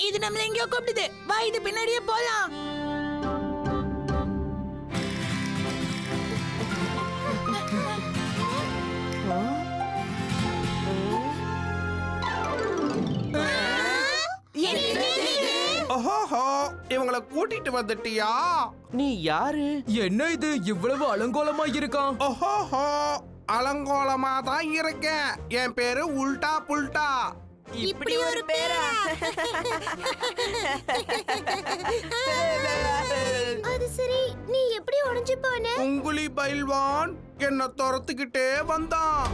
இது நம்மள எங்கேயோ கூப்பிடுது. வா, இது பின்னாடியே போலாம். இவங்களை கூட்டிட்டு வந்துட்டியா? நீ யாரு? என்ன இது இவ்வளவு அலங்கோலமா இருக்கான்? ஓஹோஹோ, அலங்கோலமா தான் இருக்கேன். என் பேரு உல்டா புல்டா. இப்படி ஒரு பேரா? அது சரி, நீ எப்படி உடைஞ்சு போன? உங்குலி பைல்வான் என்ன துரத்துக்கிட்டே வந்தான்.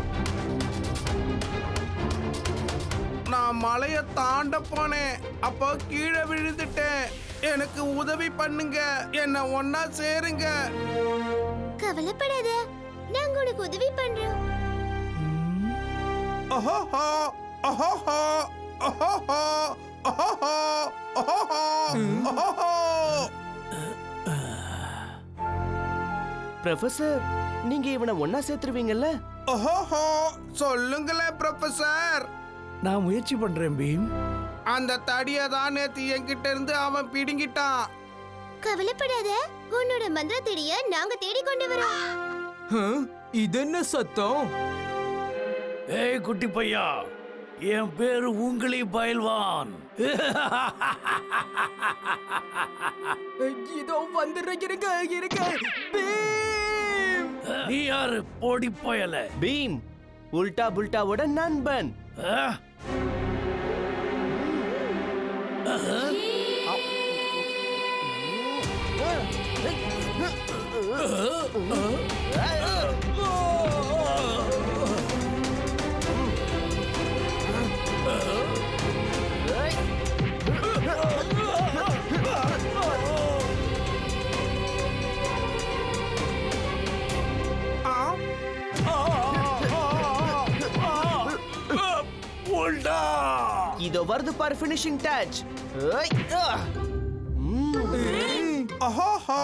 நான் மலைய தாண்ட போனேன். அப்போ கீழே விழுந்துட்டேன். எனக்கு உதவி பண்ணுங்க, என்ன ஒன்னா சேருங்க. கவலைப்படாத, நாங்க உனக்கு உதவி பண்றோம். ஓஹோஹோ, ஓஹோஹோ, ஓஹோஹோ, ஓஹோஹோ, ஓஹோஹோ, ஓஹோஹோ. ப்ரொஃபசர், நீங்க இவனை ஒன்னா சேர்த்துருவீங்கல்ல? ஓஹோஹோ, சொல்லுங்களேன் ப்ரொஃபசர். நான் முயற்சி பண்றேன் பீம். அந்த தடியை தான் நேத்து என்கிட்ட இருந்து அவன் பிடுங்கிட்டான். கவலைப்படாத, உன்னோட மந்திர தடிய நாங்க தேடி கொண்டு வரோம். இது என்ன சத்தம்? ஏய் குட்டி பையா, என் பேரு உங்களி பயில்வான். இதோ வந்துடுறேன். இருக்க பீம். நீ யாரு போடி போயல? பீம் உல்டா புல்டாவோட நண்பன். இதோ வருது பாரு ஃபினிஷிங் டச். ஓஹோஹோ.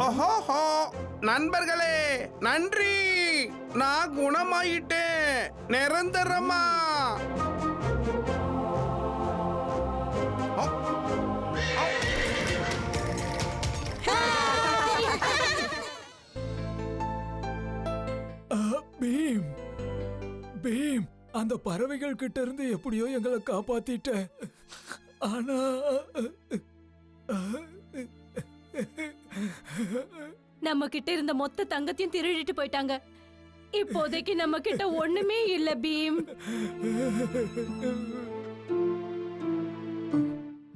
ஓஹோஹோ, நண்பர்களே நன்றி. நான் குணமாயிட்டேன் நிரந்தரமா. பீம், பீம், அந்த பறவைகள் கிட்ட இருந்து எப்படியோ எங்களை காப்பாத்திட்ட. ஆனா நம்ம கிட்ட இருந்த மொத்த தங்கத்தையும் திருடிட்டு போயிட்டாங்க. இப்போதைக்கு நம்ம கிட்ட ஒண்ணுமே இல்ல பீம்.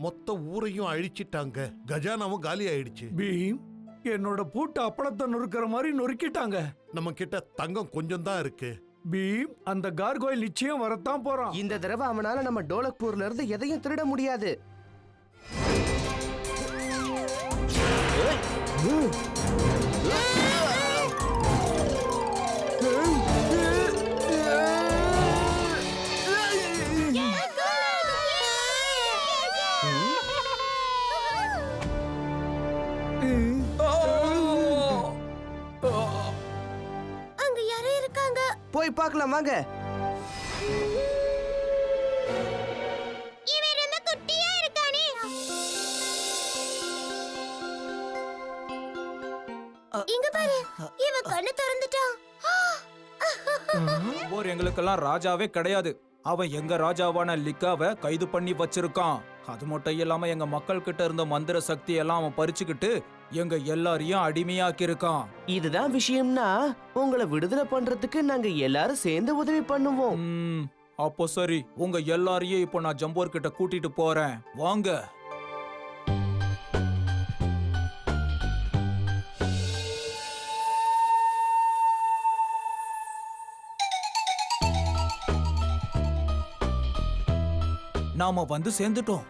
மொத்த ஊரையும் அழிச்சிட்டாங்க. கஜானாவும் காலி ஆயிடுச்சு. பீம், என்னோட பூட்டு அப்பளத்தை நொறுக்கிற மாதிரி நொறுக்கிட்டாங்க. நம்ம கிட்ட தங்கம் கொஞ்சம் தான் இருக்கு. பீம், அந்த கார்கோயில் நிச்சயம் வரத்தான் போறான். இந்த தடவை அவனால நம்ம டோலக்பூர்ல இருந்து எதையும் திருட முடியாது. அங்க யாரோ இருக்காங்க. போய் பார்க்கலாம் வாங்க. இவன் ரொம்ப குட்டியா இருக்கானே. இங்க பாரு, இவன் கண்ணு திறந்துட்டான். போர் எங்களுக்கெல்லாம் ராஜாவே கிடையாது. அவன் எங்க ராஜாவான லிக்காவை கைது பண்ணி வச்சிருக்கான். அது மட்டும் இல்லாம எங்க மக்கள் கிட்ட இருந்த மந்திர சக்தி எல்லாம் அவன் பறிச்சுக்கிட்டு எங்க எல்லாரையும் அடிமையாக்கி இருக்கான். இதுதான் விஷயம்னா உங்களை விடுதலை பண்றதுக்கு நாங்க எல்லாரும் சேர்ந்து உதவி பண்ணுவோம். அப்போ சரி, உங்க எல்லாரையும் இப்போ நான் ஜம்போர் கிட்ட கூட்டிட்டு போறேன். வாங்க. நாம வந்து சேர்ந்துட்டோம்.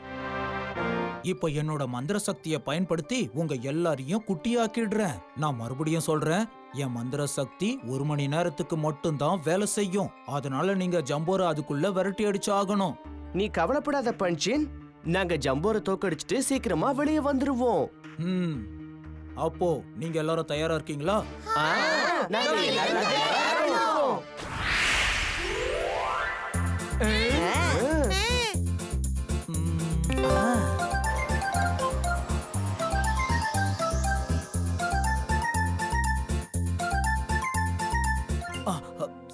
இப்ப என்னோட மந்திர சக்தியை பயன்படுத்தி உங்க எல்லாரையும் குட்டியாக்கிடுறேன். நான் மறுபடியும் சொல்றேன், என் மந்திர சக்தி 1 மணி நேரத்துக்கு மட்டும்தான் வேலை செய்யும். அதனால நீங்க ஜம்போரை அதுக்குள்ள விரட்டி அடிச்சு ஆகணும். நீ கவலைப்படாத பஞ்சின், நாங்க ஜம்போரை தோக்கடிச்சிட்டு சீக்கிரமா வெளியே வந்துருவோம். அப்போ நீங்க எல்லாரும் தயாரா இருக்கீங்களா? நாங்க எல்லாரும் தயாரா இருக்கோம்.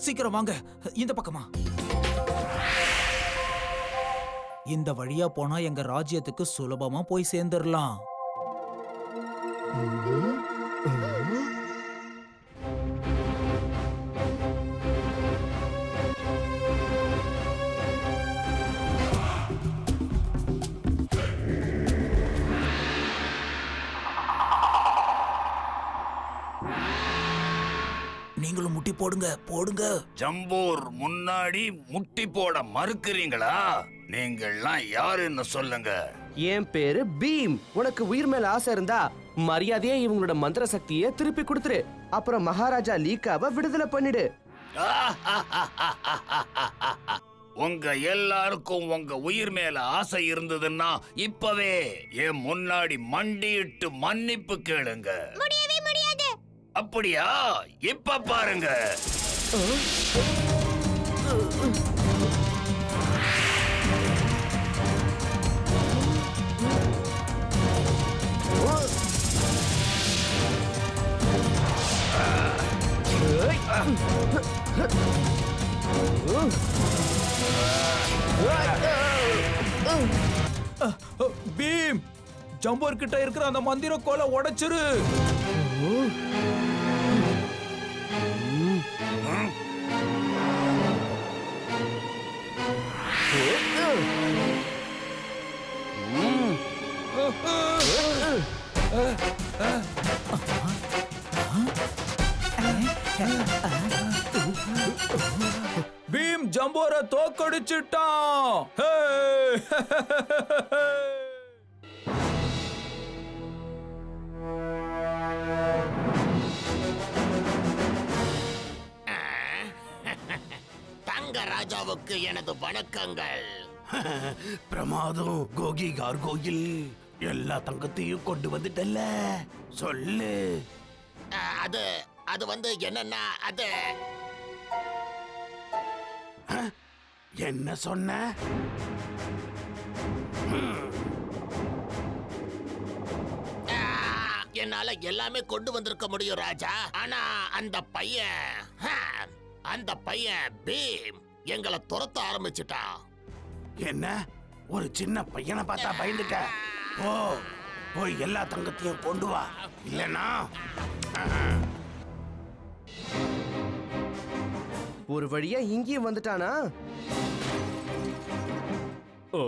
சீக்கிரம் வாங்க, இந்த பக்கமா. இந்த வழியா போனா எங்க ராஜ்யத்துக்கு சுலபமா போய் சேர்ந்துடலாம். நீங்களும் முட்டி போடுங்க, போடுங்க. ஜம்போர் முன்னாடி முட்டி போட மறுக்கிறீங்களா? நீங்கள்லாம் யாருன்னு சொல்லுங்க. என் பேரு பீம். உனக்கு உயிர் மேல ஆசை இருந்தா மரியாதையா இவங்களோட மந்திர சக்தியை திருப்பி கொடுத்துரு. அப்புறம் மகாராஜா லீக்காவை விடுதலை பண்ணிடு. உங்க எல்லாருக்கும் உங்க உயிர் மேல ஆசை இருந்ததுன்னா இப்பவே என் முன்னாடி மண்டியிட்டு மன்னிப்பு கேளுங்க. முடியவே முடியாது. அப்படியா? இப்ப பாருங்க. பீம், ஜம்போர் கிட்ட இருக்கிற அந்த மந்திர கோலை உடைச்சிரு. பீம் ஜம்போர தோக்கடிச்சிட்டான். தங்க ராஜாவுக்கு எனது வணக்கங்கள். பிரமாதம் கோகி கார்கோயில். எல்லா தங்கத்தையும் கொண்டு வந்துட்டல்ல, சொல்லு. அது அது வந்து என்னன்னா, அது என்ன சொன்ன? என்னால எல்லாமே கொண்டு வந்திருக்க முடியும் ராஜா. ஆனா அந்த பையன் பீம் எங்களை துரத்த ஆரம்பிச்சுட்டான். என்ன, ஒரு சின்ன பையனை பார்த்தா பயந்துட்ட? ஓ, போய் எல்லா தங்கத்தையும் கொண்டு வா, இல்லனா ஒரு வழியா இங்கேயும் வந்துட்டானா? ஓ,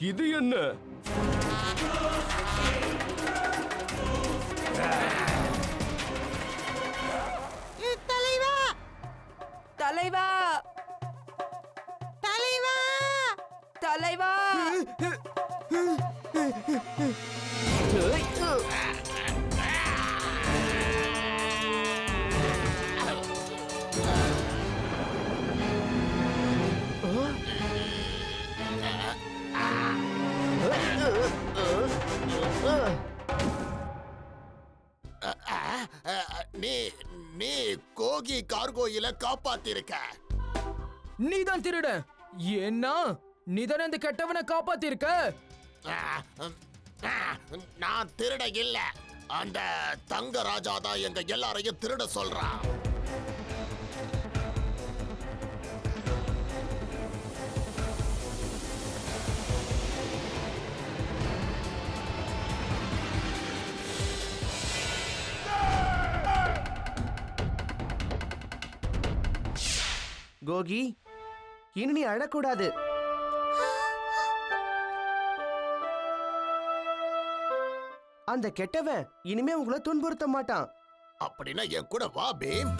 இது என்ன? தலைவா, தலைவா, தலைவா, தலைவா. நீ கோகி கார்கோயில காப்பாத்திருக்க. நீதான் திருட. ஏன்னா நீதானே அந்த கெட்டவனை காப்பாத்திருக்க. நான் திருட இல்ல. அந்த தங்க ராஜா தான் எங்க எல்லாரையும் திருட சொல்றான். கோகி, இனி நீ அழக்கூடாது. அந்த கெட்டவன் இனிமே உங்களை துன்புறுத்த மாட்டான். அப்படின்னா என் கூட வா பீம்.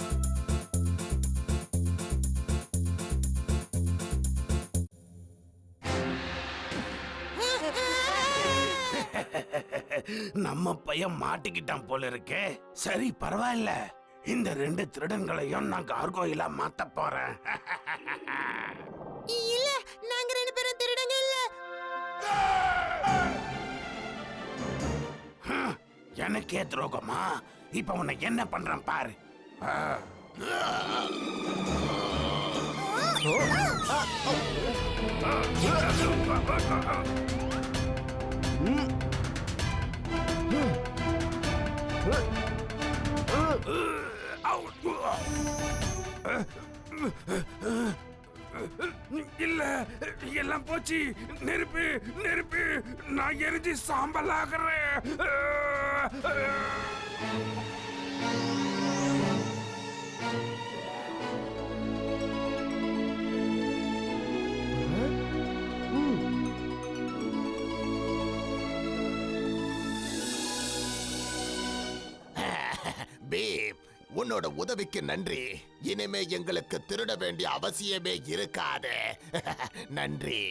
நம்ம பையன் மாட்டிக்கிட்டான் போல இருக்கே. சரி பரவாயில்ல, இந்த 2 திருடன்களையும் நான் கார்கோயிலா மாத்த போறேன். இல்ல, நாங்க 2 பேரும் திருடங்க இல்ல. எனக்கே துரோகமா? இப்ப உன்னை என்ன பண்றேன் பாரு. இல்ல, எல்லாம் போச்சு. நெருப்பு நெருப்பு, நான் எரிஞ்சு சாம்பல் ஆகிறேன். பீம், உன்னோட உதவிக்கு நன்றி. இனிமே எங்களுக்கு திருட வேண்டிய அவசியமே இருக்காது. நன்றி.